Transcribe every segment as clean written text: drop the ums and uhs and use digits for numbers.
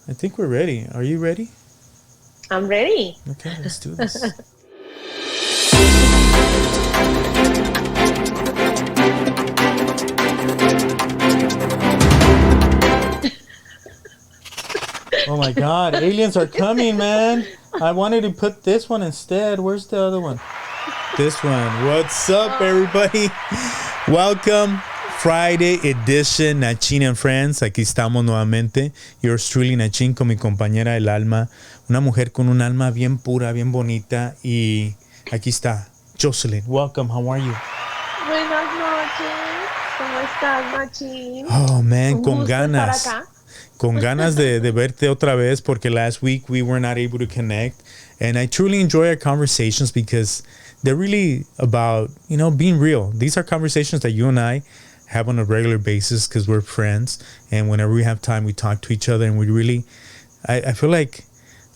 I think we're ready. Are you ready? I'm ready. Okay, let's do this. Oh my God, aliens are coming, man. I wanted to put this one instead. Where's the other one? This one. What's up, everybody? Welcome. Friday edition, Nachin and Friends. Aquí estamos nuevamente. Yours truly, Nachin, con mi compañera del alma. Una mujer con un alma bien pura, bien bonita. Y aquí está, Jocelyn. Welcome. How are you? Buenas noches. ¿Cómo estás, Machín? Oh, man, Un con gusto estar ganas. acá. Con ganas de verte otra vez porque last week we were not able to connect. And I truly enjoy our conversations because they're really about, being real. These are conversations that you and I have on a regular basis because we're friends. And whenever we have time, we talk to each other. And we really, I feel like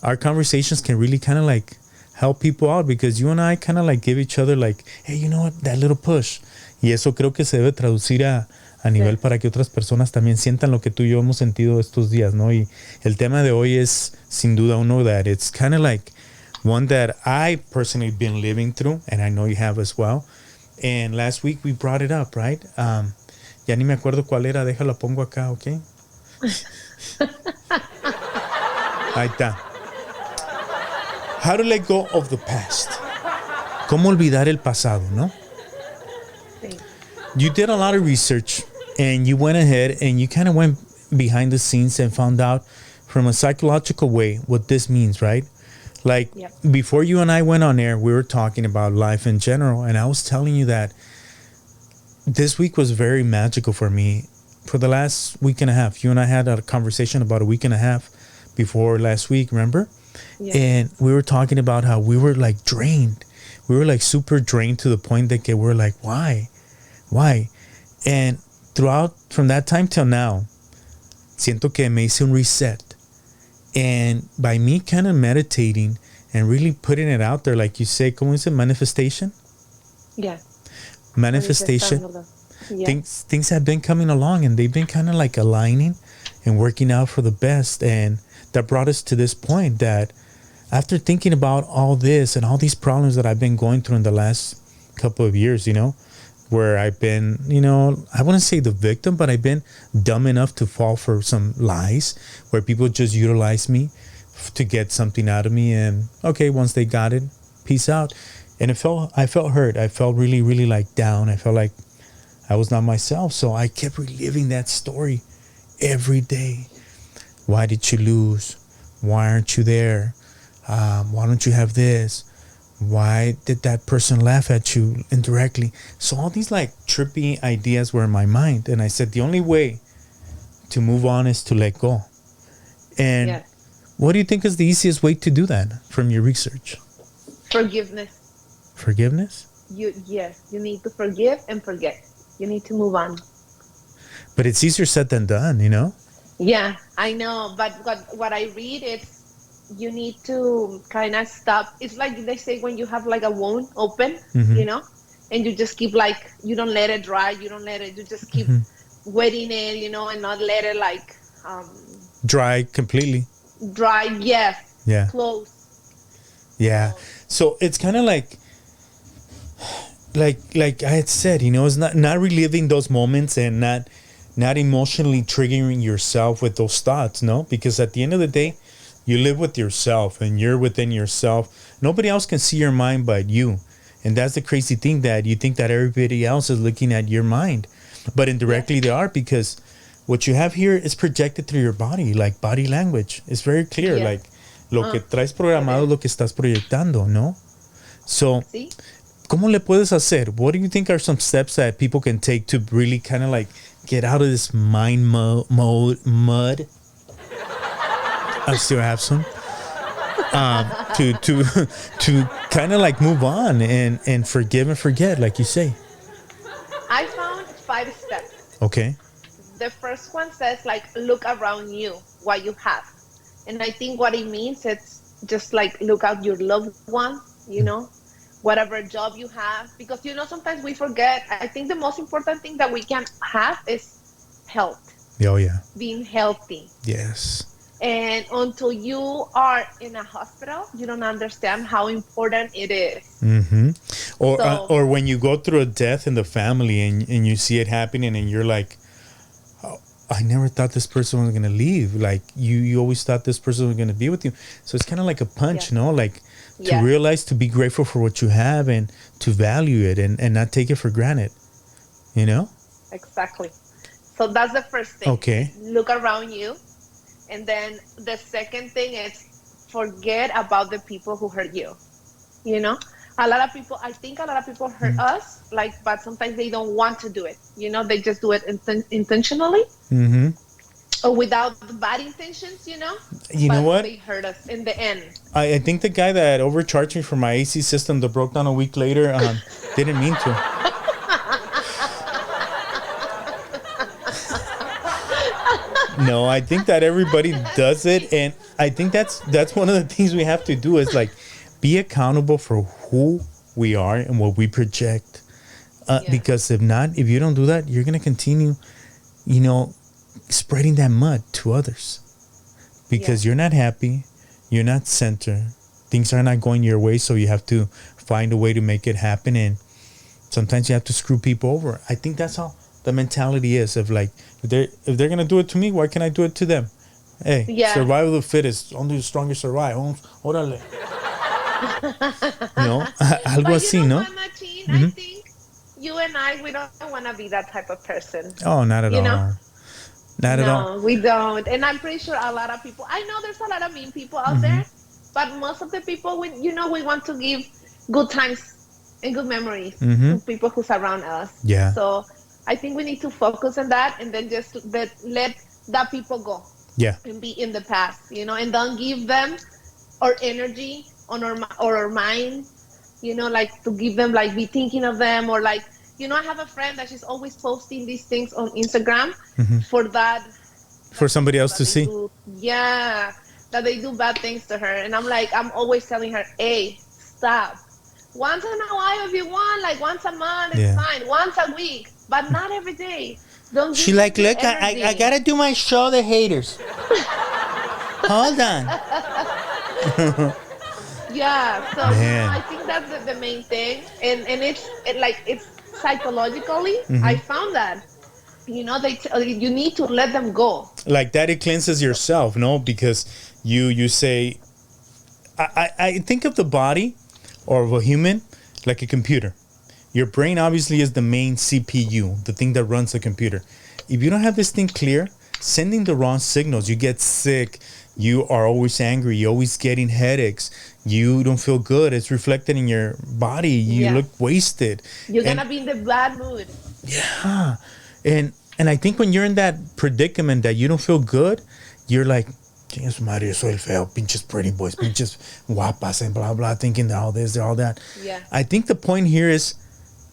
our conversations can really kind of like help people out because you and I kind of like give each other like, hey, you know what, that little push. Y eso creo que se debe traducir a nivel para que otras personas también sientan lo que tú y yo hemos sentido estos días, ¿no? Y el tema de hoy es sin duda uno that it's kind of like one that I personally been living through, and I know you have as well. And last week we brought it up, right? Ya ni me acuerdo cuál era, déjalo pongo acá, ¿ok? Ahí está. How to let go of the past. ¿Cómo olvidar el pasado, no? Sí. You did a lot of research and you went ahead and you kind of went behind the scenes and found out from a psychological way what this means, right? Like before you and I went on air, we were talking about life in general. And I was telling you that this week was very magical for me. For the last week and a half, you and I had a conversation about a week and a half before last week, remember? Yeah. And we were talking about how we were like drained. We were like super drained to the point that we were like, why? And throughout, from that time till now, siento que me hice un reset. And by me kind of meditating and really putting it out there, like you say, ¿cómo dice? Manifestation? Yeah. Manifestation. Yeah. Things have been coming along and they've been kind of like aligning and working out for the best. And that brought us to this point that after thinking about all this and all these problems that I've been going through in the last couple of years, where I've been, I wouldn't say the victim, but I've been dumb enough to fall for some lies where people just utilize me to get something out of me. And okay, once they got it, peace out. And I felt hurt. I felt really, really like down. I felt like I was not myself. So I kept reliving that story every day. Why did you lose? Why aren't you there? Why don't you have this? Why did that person laugh at you indirectly? So all these like trippy ideas were in my mind. And I said, the only way to move on is to let go. And what do you think is the easiest way to do that from your research? Forgiveness. Forgiveness? You need to forgive and forget. You need to move on. But it's easier said than done, Yeah, I know. But what I read is you need to kind of stop. It's like they say when you have like a wound open, and you just keep like, you don't let it dry. You just keep wetting it, and not let it like... dry completely. Dry, yes. Yeah. Close. Yeah. So it's kind of like I had said, it's not reliving those moments and not emotionally triggering yourself with those thoughts, no? Because at the end of the day, you live with yourself and you're within yourself. Nobody else can see your mind but you. And that's the crazy thing, that you think that everybody else is looking at your mind. But indirectly they are, because what you have here is projected through your body, like body language. It's very clear, like lo que traes programado, lo que estás proyectando, ¿no? So, ¿cómo le puedes hacer? What do you think are some steps that people can take to really kind of like get out of this mind mud? I still have some. To kind of like move on and forgive and forget, like you say. I found 5 steps. Okay. The first one says like, look around you, what you have. And I think what it means, it's just like look at your loved one, whatever job you have. Because, sometimes we forget. I think the most important thing that we can have is health. Oh, yeah. Being healthy. Yes. And until you are in a hospital, you don't understand how important it is. Mm-hmm. So Or when you go through a death in the family and you see it happening and you're like, oh, I never thought this person was gonna leave. Like you always thought this person was gonna be with you. So it's kind of like a punch, yeah, like to yeah, realize, to be grateful for what you have and to value it and not take it for granted. You know? exactly. So that's the first thing. Okay. Look around you. And then the second thing is forget about the people who hurt you. You know, a lot of people, I think a lot of people hurt us, like, but sometimes they don't want to do it. You know, they just do it intentionally Mm-hmm. or without bad intentions, you know, You know but what? they hurt us in the end. I think the guy that overcharged me for my AC system that broke down a week later didn't mean to. No, I think that everybody does it, and I think that's one of the things we have to do is like be accountable for who we are and what we project. Yeah. Because if you don't do that, you're gonna continue, you know, spreading that mud to others. Because Yeah. you're not happy, you're not centered, things are not going your way, so you have to find a way to make it happen, and sometimes you have to screw people over. I think that's how the mentality is of like, if they're gonna do it to me, why can't I do it to them? Hey, Yeah. survival of the fittest, only the strongest survive. Órale. No, algo But así, you know no? what, Martin? I think you and I, we don't want to be that type of person. Oh, not at You all. know? Not at all. No, we don't. And I'm pretty sure a lot of people, I know there's a lot of mean people out there, but most of the people, we want to give good times and good memories to people who surround us. Yeah. So I think we need to focus on that and then just let that people go Yeah. and be in the past, and don't give them our energy on our mind, like to give them, like be thinking of them, or like, I have a friend that she's always posting these things on Instagram for that. For somebody else to see. Yeah, that they do bad things to her. And I'm always telling her, hey, stop. Once in a while if you want, like once a month, it's fine. Once a week, but not every day. Don't give She like, them look, I gotta do my show, the haters. Hold on. Yeah, so I think that's the main thing, and it's psychologically. I found that you need to let them go. Like that, it cleanses yourself, no? Because you say, I think of the body or of a human like a computer. Your brain obviously is the main CPU, the thing that runs the computer. If you don't have this thing clear, sending the wrong signals, you get sick. You are always angry. You're always getting headaches. You don't feel good. It's reflected in your body. You look wasted. You're gonna be in the bad mood. Yeah, and I think when you're in that predicament that you don't feel good, you're like, "Chingas madre, soy el feo, pinches pretty boys, pinches guapas, and blah blah," thinking that all this, all that. Yeah. I think the point here is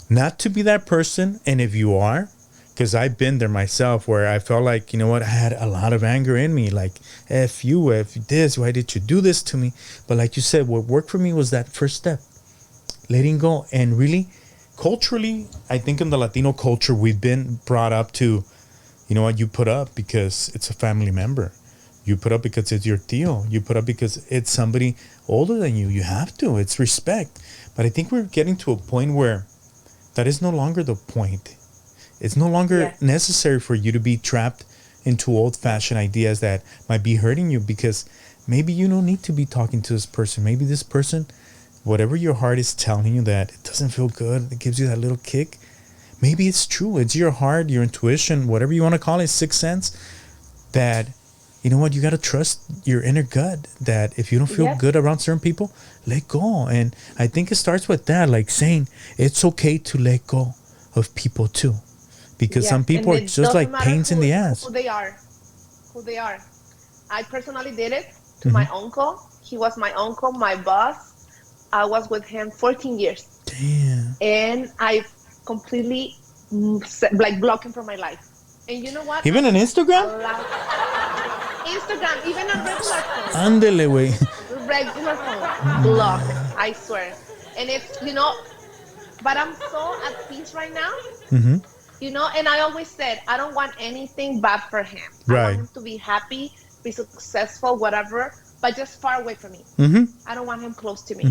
not to be that person, and if you are, because I've been there myself where I felt like, I had a lot of anger in me, like, F you, F this, why did you do this to me? But like you said, what worked for me was that first step, letting go. And really, culturally, I think in the Latino culture, we've been brought up to, you put up because it's a family member. You put up because it's your tío. You put up because it's somebody older than you. You have to. It's respect. But I think we're getting to a point where that is no longer the point. It's no longer necessary for you to be trapped into old-fashioned ideas that might be hurting you, because maybe you don't need to be talking to this person. Maybe this person, whatever your heart is telling you that it doesn't feel good, it gives you that little kick, maybe it's true. It's your heart, your intuition, whatever you want to call it, sixth sense, that, you know what, you got to trust your inner gut, that if you don't feel good around certain people, let go. And I think it starts with that, like saying it's okay to let go of people too. Because some people are just like pains in the ass. Who they are. I personally did it to my uncle. He was my uncle, my boss. I was with him 14 years. Damn. And I completely blocked him from my life. And you know what? Even on Instagram? Instagram, even on regular phone. Ándele, güey. Regular phone. Block. I swear. And it's, but I'm so at peace right now. And I always said, I don't want anything bad for him. Right. I want him to be happy, be successful, whatever, but just far away from me. I don't want him close to me.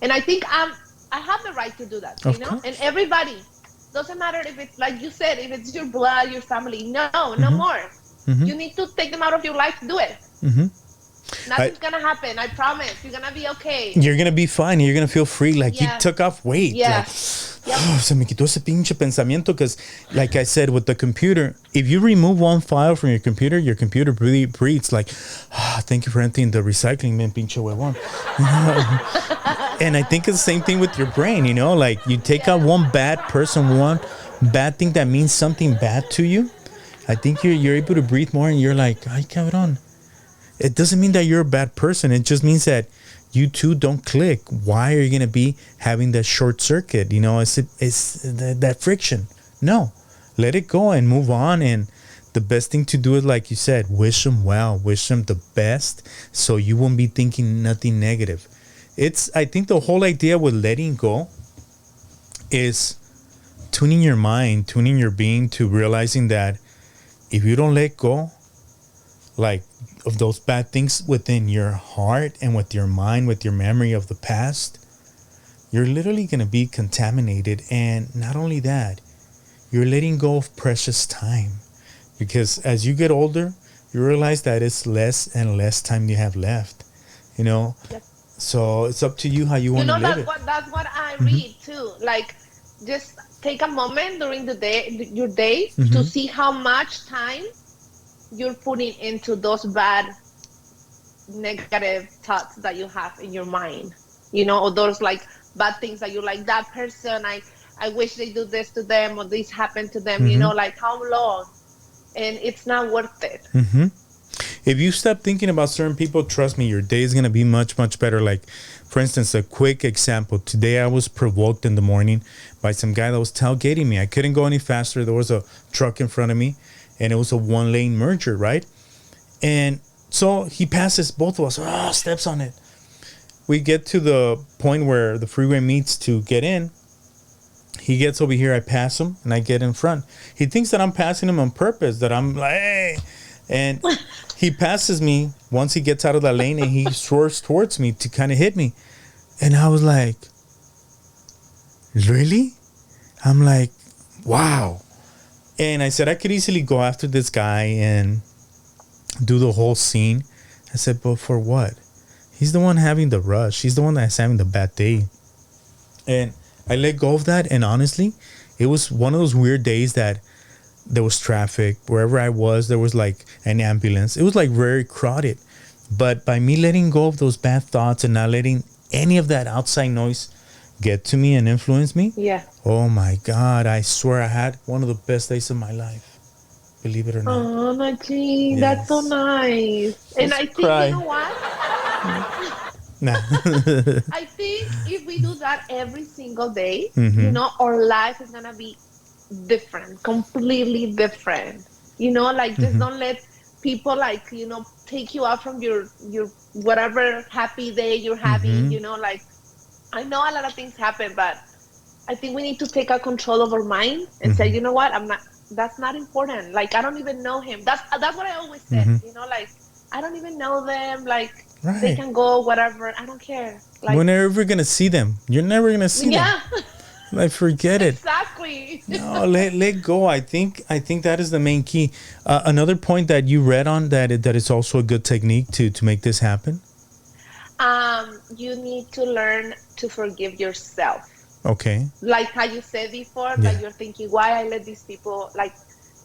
And I think I have the right to do that, you know? And everybody, doesn't matter if it's, like you said, if it's your blood, your family, no more. You need to take them out of your life, do it. Nothing's gonna happen. I promise. You're gonna be okay. You're gonna be fine. You're gonna feel free. Like you took off weight. Yeah. Like, se me quitó ese pinche pensamiento. Because, like I said, with the computer, if you remove one file from your computer really breathes like, thank you for emptying the recycling bin, pinche huevón. And I think it's the same thing with your brain. You know, like you take out one bad person, one bad thing that means something bad to you. I think you're able to breathe more, and you're like, ay, cabrón. It doesn't mean that you're a bad person. It just means that you two don't click. Why are you going to be having that short circuit? You know, it's that friction. No, let it go and move on. And the best thing to do is, like you said, wish them well, wish them the best, so you won't be thinking nothing negative. I think the whole idea with letting go is tuning your mind, tuning your being to realizing that if you don't let go, like, of those bad things within your heart and with your mind, with your memory of the past, you're literally going to be contaminated. And not only that, you're letting go of precious time, because as you get older, you realize that it's less and less time you have left, you know. Yep. So it's up to you how you want to live it. That's what I read too. Like, just take a moment during the day, your day, to see how much time you're putting into those bad, negative thoughts that you have in your mind, you know, or those like bad things that you like, that person, I wish they do this to them, or this happened to them, you know, like how long? And it's not worth it. If you stop thinking about certain people, trust me, your day is going to be much, much better. Like, for instance, a quick example. Today I was provoked in the morning by some guy that was tailgating me. I couldn't go any faster. There was a truck in front of me, and it was a one-lane merger, right? And so he passes both of us, steps on it. We get to the point where the freeway meets to get in. He gets over here, I pass him, and I get in front. He thinks that I'm passing him on purpose, that I'm like, hey. And he passes me once he gets out of the lane, and he swerves towards me to kind of hit me. And I was like, really? I'm like, wow. And I said, I could easily go after this guy and do the whole scene. I said, but for what? He's the one having the rush. He's the one that's having the bad day. And I let go of that. And honestly, it was one of those weird days that there was traffic. Wherever I was, there was like an ambulance. It was like very crowded. But by me letting go of those bad thoughts and not letting any of that outside noise get to me and influence me. Yeah. Oh my God, I swear I had one of the best days of my life. Believe it or not. Oh, Najee, that's so nice. And I think, you know what? Nah. I think if we do that every single day, you know, our life is going to be different, completely different. You know, like, just don't let people, like, you know, take you out from your whatever happy day you're having, you know, like, I know a lot of things happen, but I think we need to take control of our mind and say, you know what, that's not important. Like, I don't even know him. That's what I always said, you know, like, I don't even know them. Like, they can go, whatever. I don't care. Like, we're never going to see them. You're never going to see them. Like, forget it. Exactly. No, let go. I think that is the main key. Another point that you read on that is also a good technique to make this happen. You need to learn to forgive yourself. Okay. Like how you said before, that you're thinking, why I let these people, like,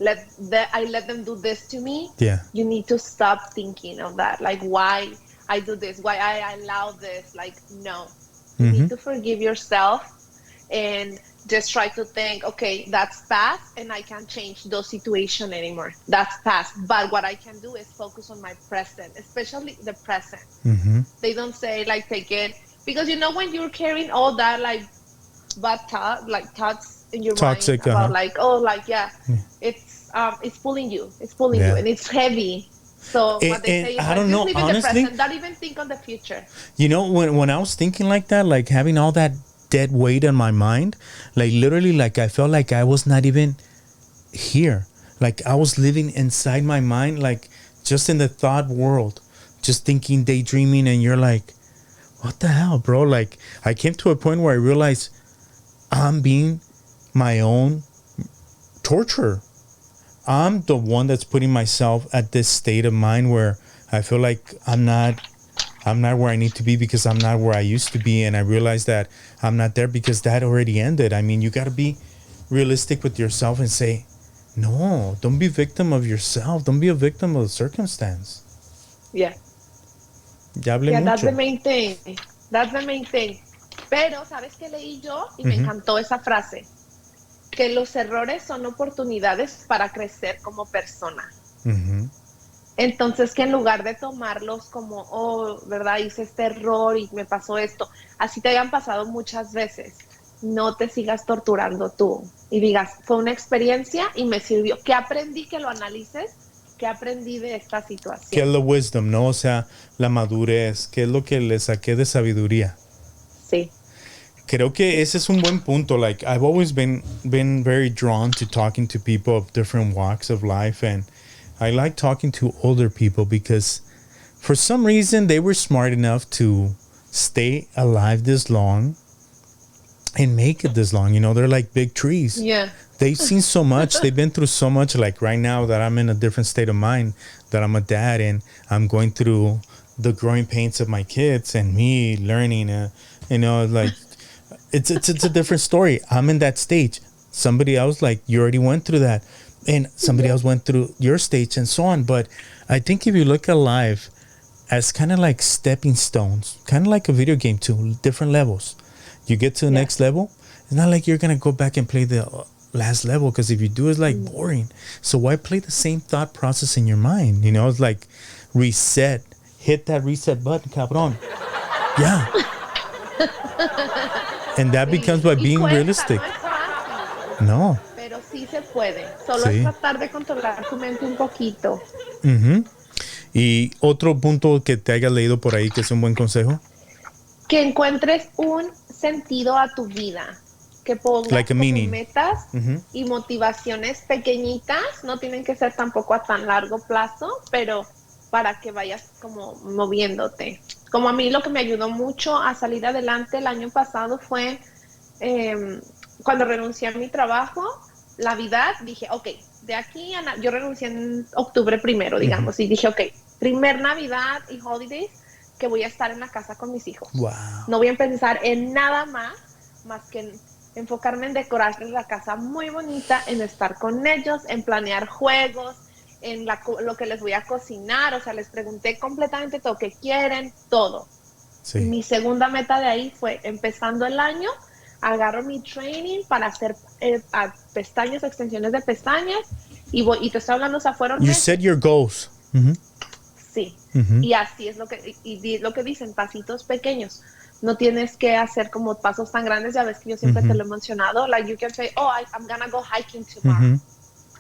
I let them do this to me. Yeah. You need to stop thinking of that. Like, why I do this, why I allow this. Like, no. You need to forgive yourself and just try to think, okay, that's past and I can't change those situations anymore. That's past. But what I can do is focus on my present, especially the present. They don't say, like, take it. Because, you know, when you're carrying all that, like, bad thoughts in your Toxic, mind about, like, oh, like, it's pulling you. It's pulling you, and it's heavy. So what they say is, I don't know, just live honestly, in the present. Don't even think on the future. You know, when I was thinking like that, like having all that dead weight on my mind, like literally, like I felt like I was not even here. Like I was living inside my mind, like just in the thought world, just thinking, daydreaming, and you're like, what the hell, bro? Like, I came to a point where I realized I'm being my own torturer. I'm the one that's putting myself at this state of mind where I feel like I'm not where I need to be because I'm not where I used to be. And I realize that I'm not there because that already ended. I mean, you got to be realistic with yourself and say, no, don't be a victim of yourself. Don't be a victim of the circumstance. Yeah. Ya hablé mucho. That's the main thing. That's the main thing. Pero, ¿sabes qué leí yo? Y me encantó esa frase. Que los errores son oportunidades para crecer como persona. Entonces, que en lugar de tomarlos como, oh, ¿verdad? Hice este error y me pasó esto. Así te hayan pasado muchas veces. No te sigas torturando tú. Y digas, fue una experiencia y me sirvió. ¿Qué aprendí? Que lo analices. ¿Qué aprendí de esta situación? ¿Qué es la wisdom, no? O sea, la madurez. ¿Qué es lo que le saqué de sabiduría? Sí. Creo que ese es un buen punto. Like, I've always been very drawn to talking to people of different walks of life. And I like talking to older people because for some reason they were smart enough to stay alive this long and make it this long. You know, they're like big trees. Yeah. They've seen so much. They've been through so much. Like right now that I'm in a different state of mind, that I'm a dad and I'm going through the growing pains of my kids and me learning, you know, like it's a different story. I'm in that stage. Somebody else, like, you already went through that. And somebody else went through your stage and so on. But I think if you look at life as kind of like stepping stones, kind of like a video game too, different levels. You get to the next level. It's not like you're going to go back and play the last level, because if you do, it's like boring. So why play the same thought process in your mind? You know, it's like reset. Hit that reset button, cabrón. Yeah. And that becomes by being realistic. No. Pero sí se puede. Solo es tratar de controlar tu mente un poquito. Y otro punto que te hayas leído por ahí que es un buen consejo. Que encuentres un sentido a tu vida. Que pongas like como metas y motivaciones pequeñitas. No tienen que ser tampoco a tan largo plazo, pero para que vayas como moviéndote. Como a mí lo que me ayudó mucho a salir adelante el año pasado fue cuando renuncié a mi trabajo, Navidad, dije, ok, de aquí a yo renuncié en octubre primero, digamos, y dije, ok, primer Navidad y holidays que voy a estar en la casa con mis hijos. Wow. No voy a pensar en nada más que en enfocarme en decorarles la casa muy bonita, en estar con ellos, en planear juegos, en lo que les voy a cocinar. O sea, les pregunté completamente todo que quieren, todo. Sí. Mi segunda meta de ahí fue, empezando el año, agarro mi training para hacer pestañas, extensiones de pestañas, y te estoy hablando, o sea, fueron... You set your goals. Sí, y así es lo que dicen, pasitos pequeños. No tienes que hacer como pasos tan grandes. Ya ves que yo siempre te lo he mencionado. Like, you can say, oh, I'm gonna go hiking tomorrow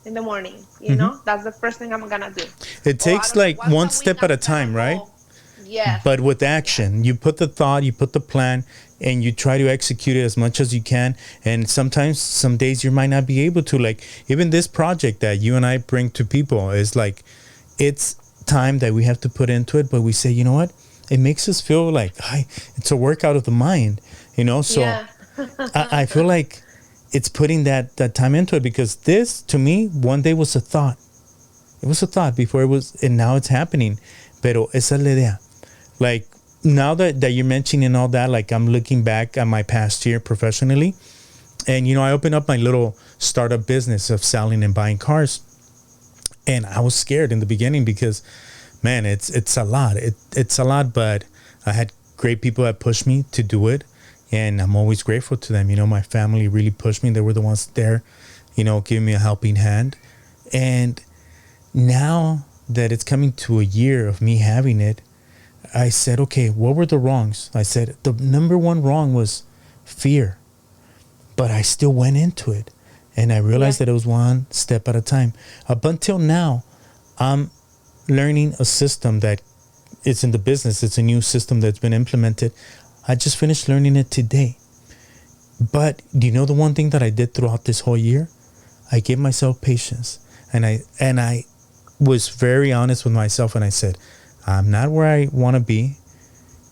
in the morning. You know, that's the first thing I'm gonna do. It takes like one step at a time, right? Yeah. But with action, you put the thought, you put the plan, and you try to execute it as much as you can. And sometimes, some days you might not be able to. Like, even this project that you and I bring to people is like, it's time that we have to put into it. But we say, you know what? It makes us feel like it's a workout of the mind, you know? So I feel like it's putting that time into it, because this, to me, one day was a thought. It was a thought before it was, and now it's happening. Pero esa es la idea. Like, now that you're mentioning all that, like, I'm looking back at my past year professionally, and, you know, I opened up my little startup business of selling and buying cars. And I was scared in the beginning because, man, it's a lot. It's a lot, but I had great people that pushed me to do it, and I'm always grateful to them. You know, my family really pushed me. They were the ones there, you know, giving me a helping hand. And now that it's coming to a year of me having it, I said, okay, what were the wrongs? I said, the number one wrong was fear, but I still went into it, and I realized that it was one step at a time. Up until now, I'm learning a system that is in the business. It's a new system that's been implemented. I just finished learning it today. But do you know the one thing that I did throughout this whole year? I gave myself patience, and I was very honest with myself and I said, I'm not where I want to be.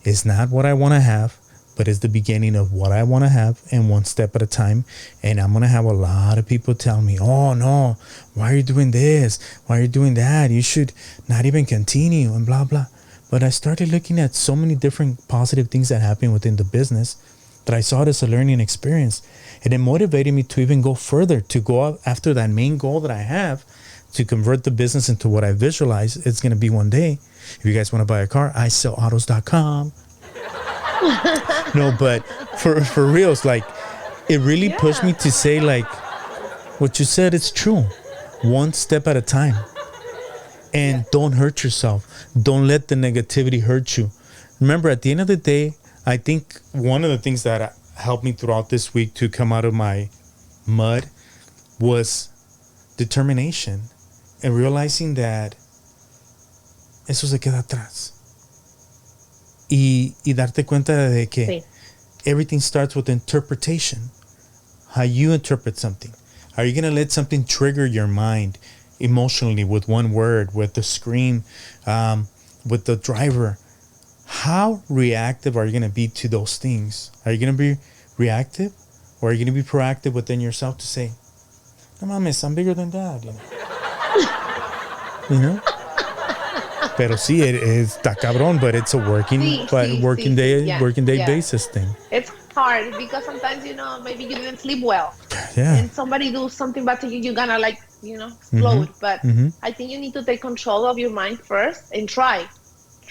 It's not what I want to have, but it's the beginning of what I want to have, and one step at a time. And I'm going to have a lot of people tell me, oh no, why are you doing this? Why are you doing that? You should not even continue and blah, blah. But I started looking at so many different positive things that happen within the business that I saw it as a learning experience. And it motivated me to even go further, to go after that main goal that I have, to convert the business into what I visualize it's going to be one day. If you guys want to buy a car, iSellAutos.com. No, but for reals, like, it really pushed me to say, like, what you said, it's true. One step at a time. And don't hurt yourself. Don't let the negativity hurt you. Remember, at the end of the day, I think one of the things that helped me throughout this week to come out of my mud was determination and realizing that eso se queda atrás. Y darte cuenta de que everything starts with interpretation. How you interpret something. Are you going to let something trigger your mind emotionally with one word, with the scream, with the driver? How reactive are you going to be to those things? Are you going to be reactive, or are you going to be proactive within yourself to say, no mames, I'm bigger than that, you know? You know? Pero sí, está cabrón, but it's a working day basis thing. It's hard because sometimes, maybe you didn't sleep well. Yeah. And somebody do something bad to you, you're gonna explode. But I think you need to take control of your mind first and try.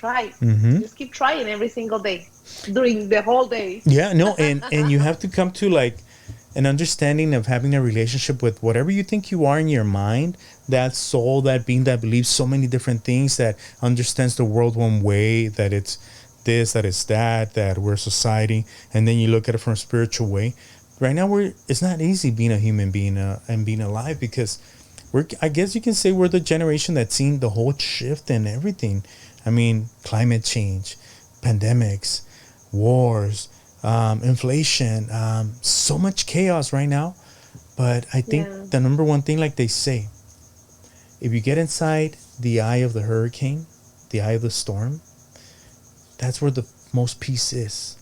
Just keep trying every single day during the whole day. Yeah, no, and you have to come to like an understanding of having a relationship with whatever you think you are in your mind, that soul, that being that believes so many different things, that understands the world one way, that it's this, that it's that we're society, and then you look at it from a spiritual way. Right now, it's not easy being a human being and being alive, because I guess you can say we're the generation that's seen the whole shift and everything. I mean, climate change, pandemics, wars, inflation, so much chaos right now. But I think the number one thing, like they say, if you get inside the eye of the hurricane, the eye of the storm, that's where the most peace is.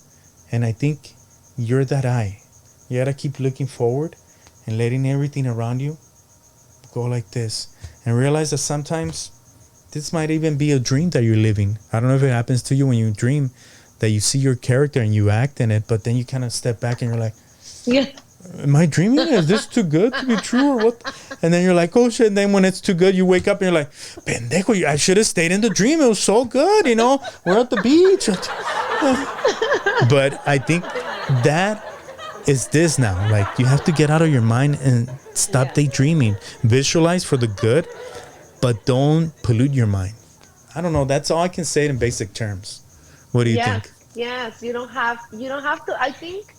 And I think you're that eye. You gotta keep looking forward and letting everything around you go like this, and realize that sometimes this might even be a dream that you're living. I don't know if it happens to you when you dream that you see your character and you act in it, but then you kind of step back and you're like, am I dreaming? Is this too good to be true or what? And then you're like, oh shit. And then when it's too good, you wake up and you're like, pendejo, I should have stayed in the dream. It was so good, we're at the beach. But I think that is this now. Like, you have to get out of your mind and stop daydreaming. Visualize for the good, but don't pollute your mind. I don't know. That's all I can say in basic terms. What do you think? Yes, you don't have to. I think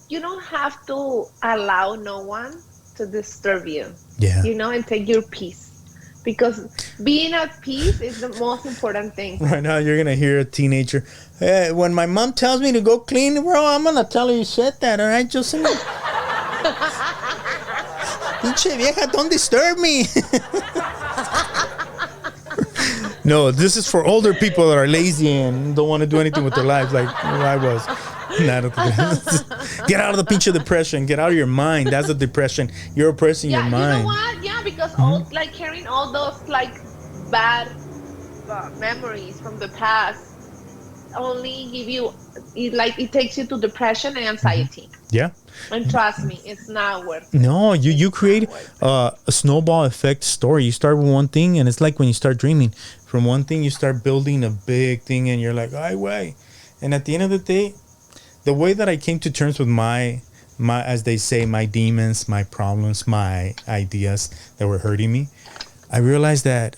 you don't have to allow no one to disturb you. Yeah. And take your peace, because being at peace is the most important thing. Right now, you're gonna hear a teenager. Hey, when my mom tells me to go clean, bro, I'm gonna tell her you said that. All right, Jocelyn. Pinche vieja, don't disturb me. No, this is for older people that are lazy and don't want to do anything with their lives, like I was. Get out of the pinche depression. Get out of your mind. That's a depression. You're oppressing your mind. You know what? Yeah, because carrying all those bad memories from the past only give you it takes you to depression and anxiety. Yeah. And trust me, it's not worth it. No, you create a snowball effect story. You start with one thing, and it's like when you start dreaming. From one thing, you start building a big thing, and you're like, ay, way. And at the end of the day, the way that I came to terms with my, as they say, my demons, my problems, my ideas that were hurting me, I realized that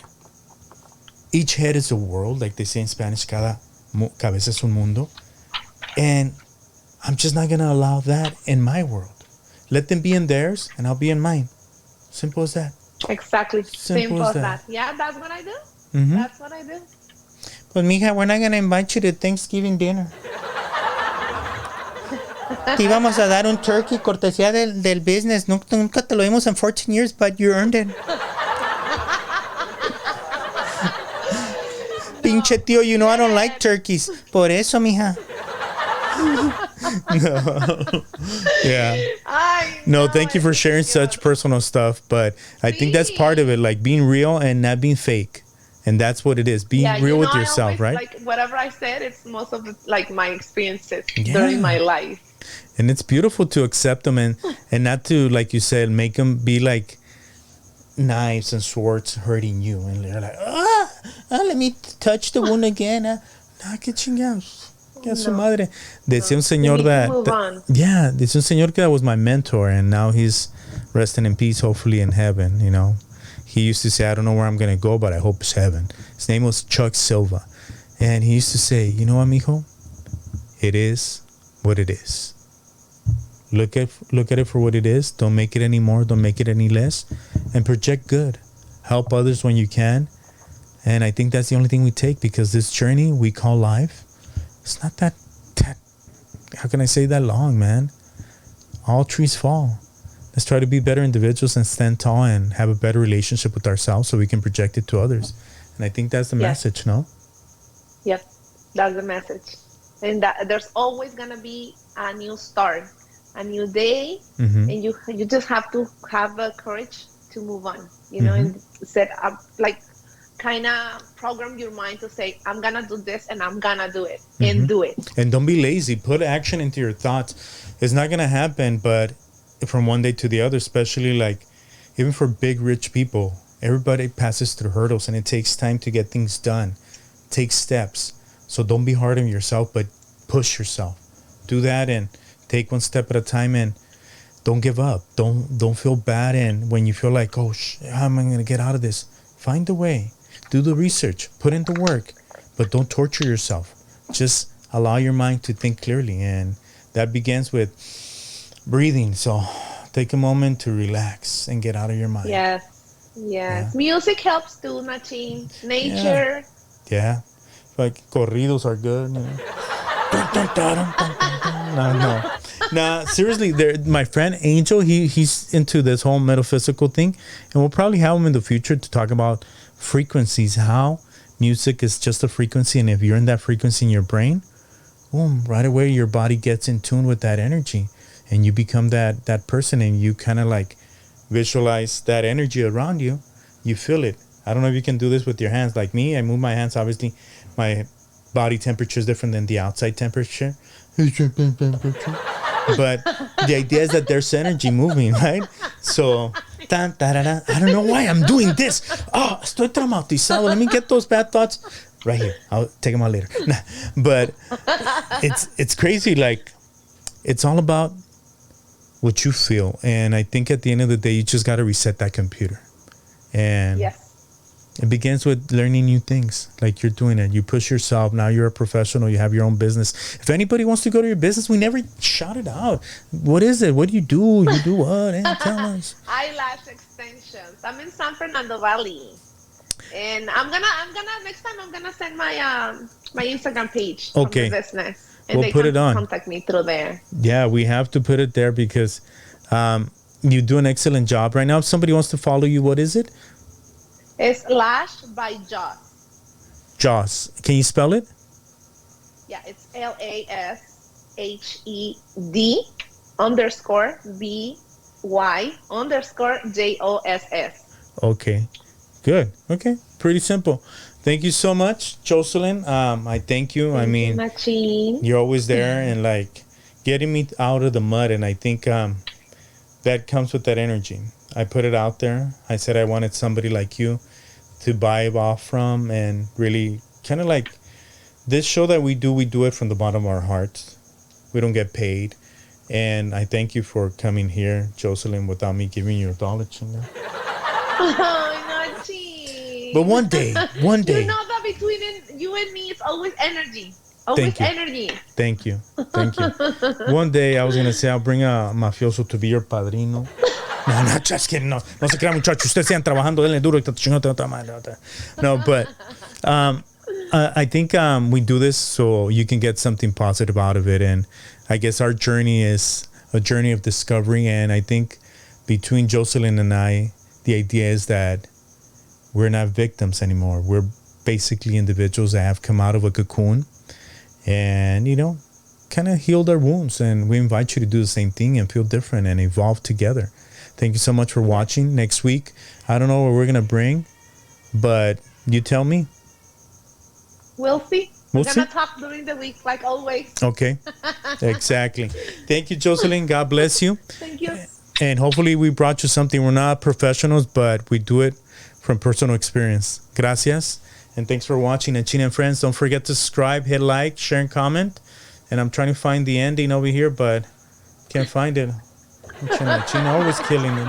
each head is a world, like they say in Spanish, cada cabeza es un mundo. And I'm just not going to allow that in my world. Let them be in theirs, and I'll be in mine. Simple as that. Exactly. Simple as that. Yeah, that's what I do. Mm-hmm. That's what I do. Pues, mija, we're not going to invite you to Thanksgiving dinner. Te íbamos a dar un turkey cortesía del business. Nunca te lo dimos in 14 years, but you earned it. pinche tío, you know I don't like turkeys. Por eso, mija. No. Yeah. No, thank you for sharing such personal stuff. But I think that's part of it, like being real and not being fake. And that's what it is. Be real with yourself, right? Like whatever I said, it's most of it, like my experiences during my life. And it's beautiful to accept them and not to, like you said, make them be like knives and swords hurting you. And they're like, let me touch the wound again. Que chingados. Que su madre. Decía un señor decía un señor that was my mentor, and now he's resting in peace, hopefully in heaven, you know. He used to say, I don't know where I'm going to go, but I hope it's heaven. His name was Chuck Silva. And he used to say, you know what, mijo? It is what it is. Look at it for what it is. Don't make it any more. Don't make it any less. And project good. Help others when you can. And I think that's the only thing we take, because this journey we call life, it's not that how can I say that long, man? All trees fall. Let's try to be better individuals and stand tall and have a better relationship with ourselves so we can project it to others. And I think that's the message, no? Yep, that's the message. And that there's always going to be a new start, a new day, and you just have to have the courage to move on, you know, and set up, like, kind of program your mind to say, I'm going to do this and I'm going to do it and do it. And don't be lazy. Put action into your thoughts. It's not going to happen, but from one day to the other, especially like even for big rich people, everybody passes through hurdles and it takes time to get things done. Take steps. So don't be hard on yourself, but push yourself. Do that and take one step at a time, and don't give up. Don't feel bad. And when you feel like, how am I going to get out of this? Find a way. Do the research. Put in the work. But don't torture yourself. Just allow your mind to think clearly. And that begins with breathing. So take a moment to relax and get out of your mind. Yes. Yeah. Music helps too, Nachin. Nature. Yeah. Like corridos are good. You know? No, seriously, my friend Angel, he's into this whole metaphysical thing, and we'll probably have him in the future to talk about frequencies, how music is just a frequency, and if you're in that frequency in your brain, boom, right away your body gets in tune with that energy, and you become that person, and you kind of like visualize that energy around you. You feel it. I don't know if you can do this with your hands. Like me, I move my hands. Obviously, my body temperature is different than the outside temperature. But the idea is that there's energy moving, right? So, I don't know why I'm doing this. Estoy traumatizado. Let me get those bad thoughts right here. I'll take them out later. But it's crazy. Like, it's all about what you feel. And I think at the end of the day, you just got to reset that computer. And it begins with learning new things. Like you're doing it. You push yourself. Now you're a professional. You have your own business. If anybody wants to go to your business, we never shout it out. What is it? What do? You do what? Tell us. Eyelash extensions. I'm in San Fernando Valley. And I'm gonna next time I'm gonna send my my Instagram page from the business. And we'll put it on. Contact me through there. Yeah, we have to put it there because you do an excellent job right now. If somebody wants to follow you, what is it? It's Lash by Joss. Joss. Can you spell it? Yeah, it's LASHED_BY_JOSS. Okay. Good. Okay. Pretty simple. Thank you so much, Jocelyn. I thank you. Thank you, Nachin. You're always there and like getting me out of the mud. And I think that comes with that energy. I put it out there. I said I wanted somebody like you to vibe off from and really kind of like this show that we do it from the bottom of our hearts. We don't get paid. And I thank you for coming here, Jocelyn, without me giving you a dollar. Oh, Nachin. But one day. You know that between you and me, it's always energy. Always energy. Thank you. One day I was going to say I'll bring a mafioso to be your padrino. No, just kidding. No se crea, muchachos. Ustedes sigan trabajando, denle duro. No, but I think we do this so you can get something positive out of it. And I guess our journey is a journey of discovery. And I think between Jocelyn and I, the idea is that we're not victims anymore. We're basically individuals that have come out of a cocoon and, kind of heal their wounds. And we invite you to do the same thing and feel different and evolve together. Thank you so much for watching. Next week, I don't know what we're going to bring, but you tell me. We'll see. We're going to talk during the week, like always. Okay. Exactly. Thank you, Jocelyn. God bless you. Thank you. And hopefully we brought you something. We're not professionals, but we do it from personal experience. Gracias. And thanks for watching. And China and friends, don't forget to subscribe, hit like, share, and comment. And I'm trying to find the ending over here, but can't find it. China always killing me.